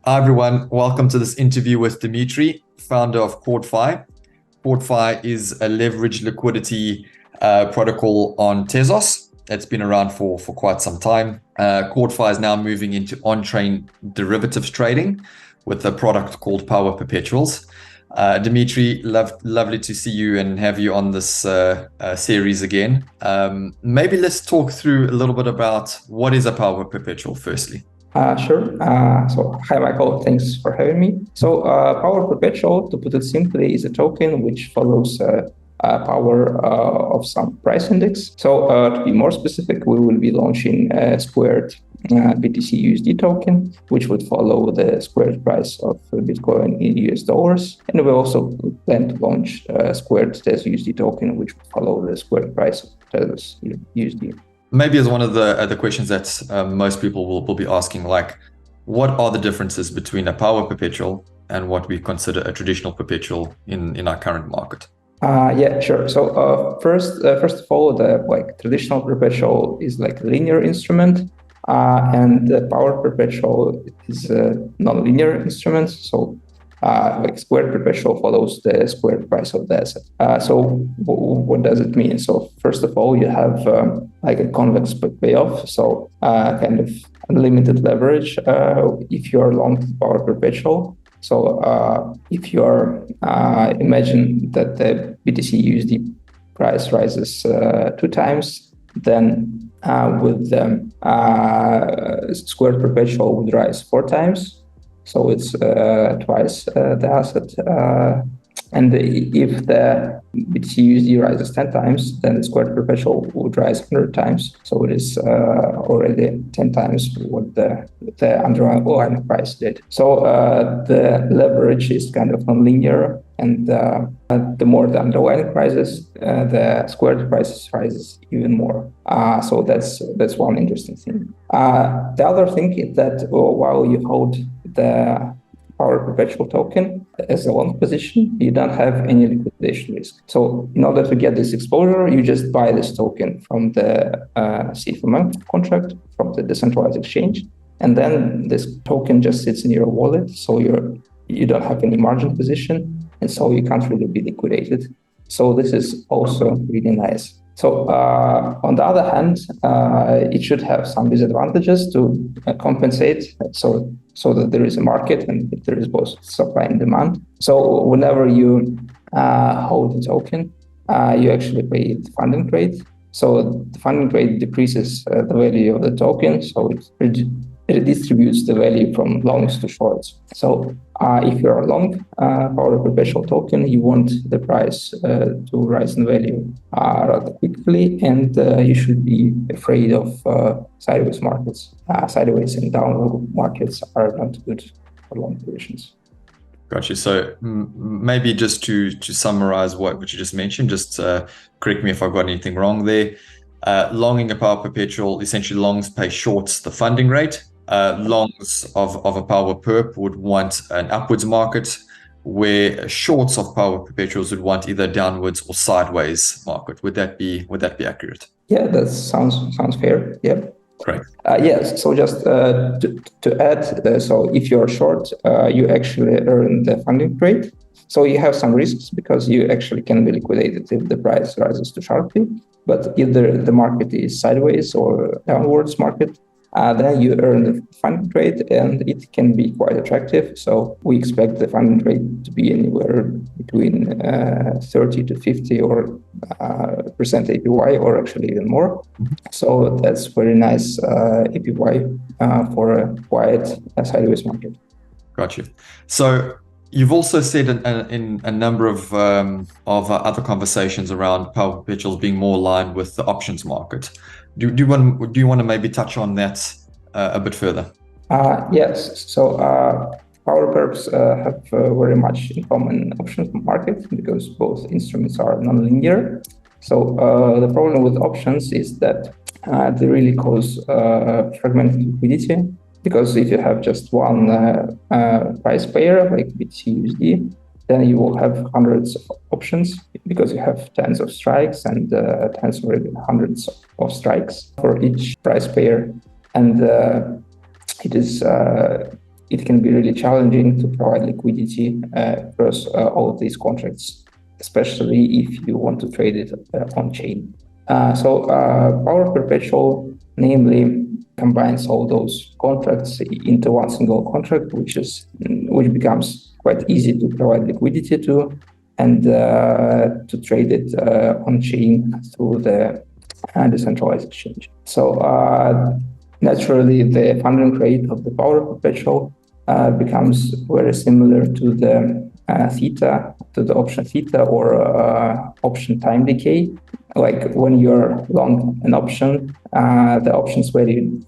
Hi everyone, welcome to this interview with Dmitry, founder of Kord.fi. Kord.fi is a leveraged liquidity protocol on Tezos. It's been around for quite some time. Kord.fi is now moving into on-chain derivatives trading with a product called Power Perpetuals. Dmitry, lovely to see you and have you on this series again. Maybe let's talk through a little bit about what is a Power Perpetual firstly. Sure. So, hi, Michael. Thanks for having me. So, Power Perpetual, to put it simply, is a token which follows power of some price index. So, to be more specific, we will be launching a squared BTC USD token, which would follow the squared price of Bitcoin in US dollars. And we also plan to launch a squared Tezos USD token, which would follow the squared price of Tezos USD. Maybe as one of the questions that most people will be asking, like, what are the differences between a Power Perpetual and what we consider a traditional perpetual in our current market? Yeah, sure. So first of all, the traditional perpetual is like a linear instrument, and the Power Perpetual is a non-linear instrument. So squared perpetual follows the squared price of the asset. So what does it mean? So first of all, you have like a convex payoff, so kind of unlimited leverage if you are long Power Perpetual. So if you are imagine that the BTC USD price rises 2 times, then with the squared perpetual would rise 4 times. So it's twice the asset. And if the BTC USD rises 10 times, then the squared perpetual would rise 100 times. So it is already 10 times what the underlying price did. So the leverage is kind of non-linear, and the more the underlying prices, the squared prices rises even more. So that's one interesting thing. The other thing is that while you hold the Power Perpetual token as a long position, you don't have any liquidation risk. So in order to get this exposure, you just buy this token from the CFMM contract, from the decentralized exchange, and then this token just sits in your wallet. So you don't have any margin position, and so you can't really be liquidated. So this is also really nice. So on the other hand, it should have some disadvantages to compensate so that there is a market and there is both supply and demand. So whenever you hold the token, you actually pay the funding rate. So the funding rate decreases the value of the token, so it redistributes the value from longs to shorts. So if you're a long Power Perpetual token, you want the price to rise in value rather quickly, and you should be afraid of sideways markets. Sideways and downward markets are not good for long positions. Gotcha. So maybe just to summarize what you just mentioned, just correct me if I've got anything wrong there. Longing a Power Perpetual, essentially longs pay shorts the funding rate. Longs of a Power Perp would want an upwards market, where shorts of Power Perpetuals would want either downwards or sideways market. Would that be accurate? Yeah, that sounds fair. Yeah. Great. Yes. So just to add, so if you're short, you actually earn the funding rate. So you have some risks because you actually can be liquidated if the price rises too sharply. But either the market is sideways or downwards market, then you earn the funding rate, and it can be quite attractive. So we expect the funding rate to be anywhere between 30 to 50 or percent APY, or actually even more. So that's very nice APY for a quiet sideways market. Got you. So you've also said in a number of other conversations around Power Perpetuals being more aligned with the options market. Do you want to maybe touch on that a bit further? Yes. So Power Perps have very much in common options market because both instruments are non-linear. So the problem with options is that they really cause fragmented liquidity, because if you have just one price pair like BTC USD, then you will have hundreds of options because you have tens of strikes and tens or even hundreds of strikes for each price pair. And it is it can be really challenging to provide liquidity across all of these contracts, especially if you want to trade it on chain. Power Perpetual namely combines all those contracts into one single contract, which becomes quite easy to provide liquidity to, and to trade it on chain through the decentralized exchange. Naturally, the funding rate of the Power Perpetual becomes very similar to the theta, to the option theta or option time decay. Like when you're long an option, the option's value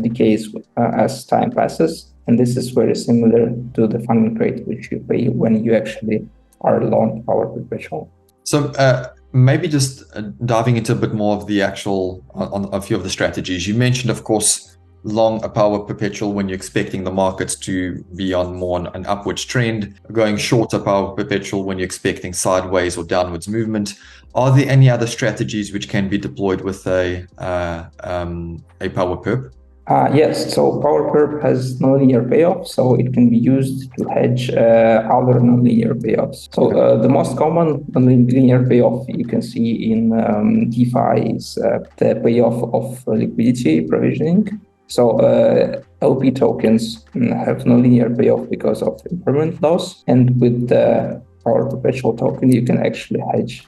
decays as time passes. And this is very similar to the funding rate which you pay when you actually are long Power Perpetual. So maybe just diving into a bit more of the actual, on a few of the strategies. You mentioned, of course, long a Power Perpetual when you're expecting the markets to be on more an upwards trend, going short a Power Perpetual when you're expecting sideways or downwards movement. Are there any other strategies which can be deployed with a Power Perp? Yes, so Power Perp has nonlinear payoff, so it can be used to hedge other nonlinear payoffs. So the most common nonlinear payoff you can see in DeFi is the payoff of liquidity provisioning. So LP tokens have nonlinear payoff because of impermanent loss, and with the Power Perpetual token, you can actually hedge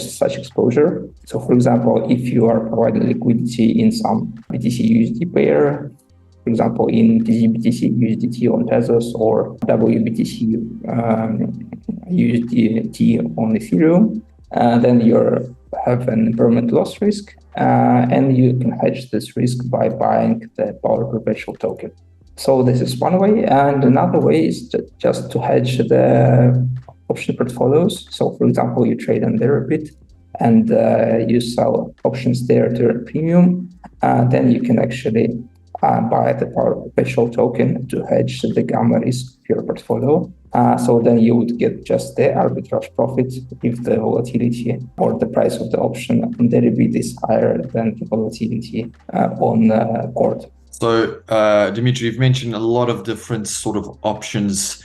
such exposure. So, for example, if you are providing liquidity in some BTC USD pair, for example, in BTC USDT on Tezos or WBTC USDT on Ethereum, then you have an impermanent loss risk, and you can hedge this risk by buying the Power Perpetual token. So this is one way, and another way is just to hedge the option portfolios. So, for example, you trade on Deribit and you sell options there to a premium. Then you can actually buy the Power Perpetual token to hedge the gamma risk of your portfolio. So then you would get just the arbitrage profit if the volatility or the price of the option on Deribit is higher than the volatility on Kord. So, Dmitry, you've mentioned a lot of different sort of options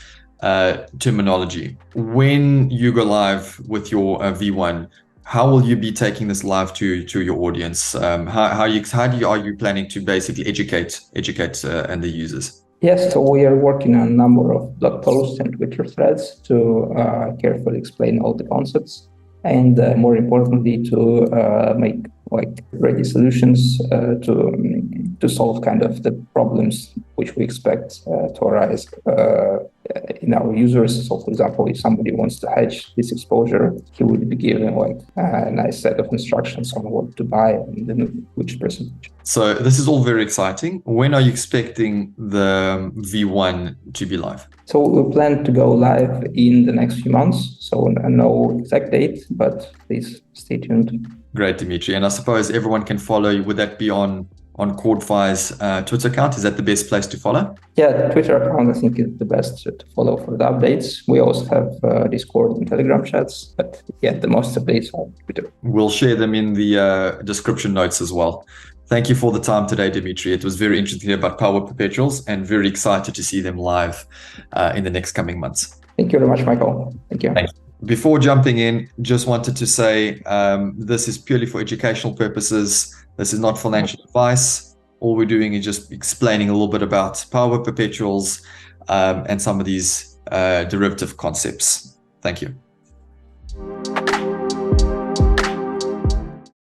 terminology. When you go live with your V1, how will you be taking this live to your audience? How are you planning to basically educate and the users? Yes, so we are working on a number of blog posts and Twitter threads to carefully explain all the concepts, and more importantly, to make ready solutions to solve kind of the problems which we expect to arise in our users. So, for example, if somebody wants to hedge this exposure, he would be given a nice set of instructions on what to buy and then which percentage. So this is all very exciting. When are you expecting the V1 to be live? So we plan to go live in the next few months. So no exact date, but please stay tuned. Great, Dmitry. And I suppose everyone can follow you. Would that be on Kord.fi's Twitter account? Is that the best place to follow? Yeah, Twitter account I think is the best to follow for the updates. We also have Discord and Telegram chats, but yeah, the most updates are on Twitter. We'll share them in the description notes as well. Thank you for the time today, Dmitry. It was very interesting to hear about Power Perpetuals and very excited to see them live in the next coming months. Thank you very much, Michael. Thank you. Thank you. Before jumping in, just wanted to say this is purely for educational purposes. This is not financial advice. All we're doing is just explaining a little bit about Power Perpetuals and some of these derivative concepts. Thank you.